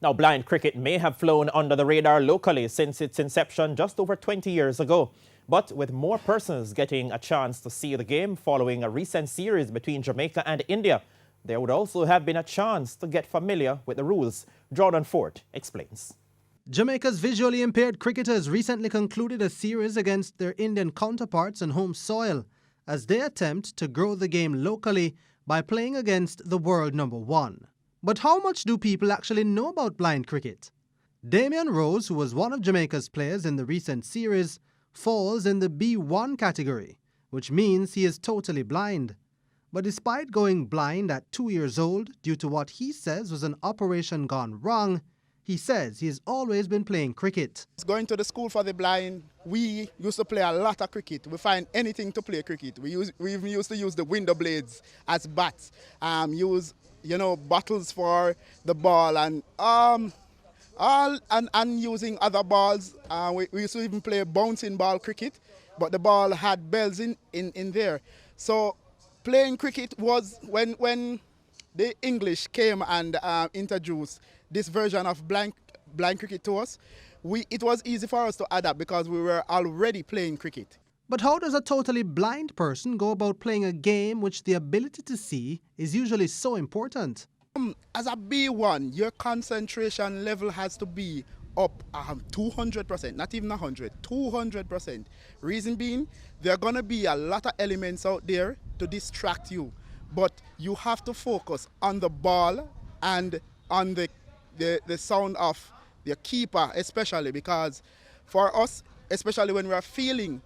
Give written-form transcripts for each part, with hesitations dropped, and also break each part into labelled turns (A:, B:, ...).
A: Now, blind cricket may have flown under the radar locally since its inception just over 20 years ago. But with more persons getting a chance to see the game following a recent series between Jamaica and India, there would also have been a chance to get familiar with the rules. Jordan Fort explains.
B: Jamaica's visually impaired cricketers recently concluded a series against their Indian counterparts on home soil as they attempt to grow the game locally by playing against the world #1. But how much do people actually know about blind cricket? Damian Rose, who was one of Jamaica's players in the recent series, falls in the B1 category, which means he is totally blind. But despite going blind at 2 years old due to what he says was an operation gone wrong, he says he has always been playing cricket.
C: Going to the school for the blind, we used to play a lot of cricket. We find anything to play cricket. We even used to use the window blades as bats, use bottles for the ball and using other balls. We used to even play bouncing ball cricket, but the ball had bells in there. So playing cricket was when the English came and introduced this version of blind cricket to us. It was easy for us to adapt because we were already playing cricket.
B: But how does a totally blind person go about playing a game which the ability to see is usually so important?
C: As a B1, your concentration level has to be up 200%, not even 100, 200%. Reason being, there are going to be a lot of elements out there to distract you. But you have to focus on the ball and on the sound of the keeper, especially because for us, especially when we are fielding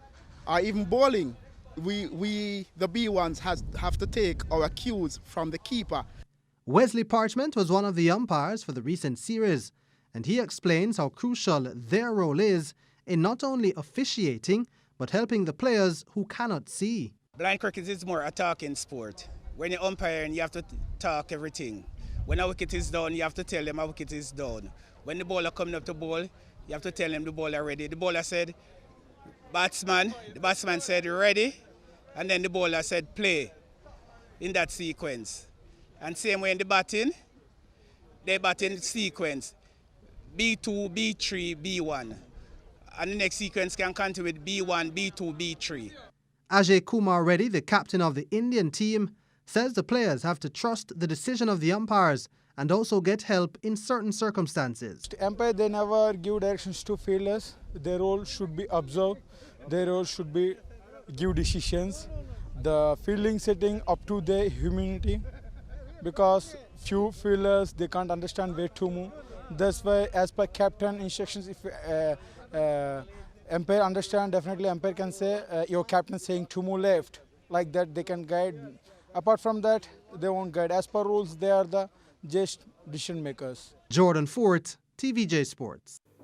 C: or even bowling, we the B1s have to take our cues from the keeper.
B: Wesley Parchment was one of the umpires for the recent series, and he explains how crucial their role is in not only officiating, but helping the players who cannot see.
D: Blind cricket is more a talking sport. When you're umpiring, you have to talk everything. When a wicket is down, you have to tell them a wicket is down. When the bowler coming up to bowl, you have to tell them the bowler ready. The bowler said, batsman. The batsman said, ready. And then the bowler said, play, in that sequence. And same way in the batting, they bat in sequence. B2, B3, B1. And the next sequence can continue with B1, B2, B3.
B: Ajay Kumar Reddy, the captain of the Indian team, says the players have to trust the decision of the umpires and also get help in certain circumstances.
E: The umpire, they never give directions to fielders. Their role should be observe. Their role should be give decisions. The fielding setting up to their humanity, because few fielders, they can't understand where to move. That's why, as per captain instructions, if umpire understand, definitely umpire can say your captain saying to move left. Like that, they can guide. Apart from that, they won't guide. As per rules, they are the just decision makers.
B: Jordan Fort, TVJ Sports.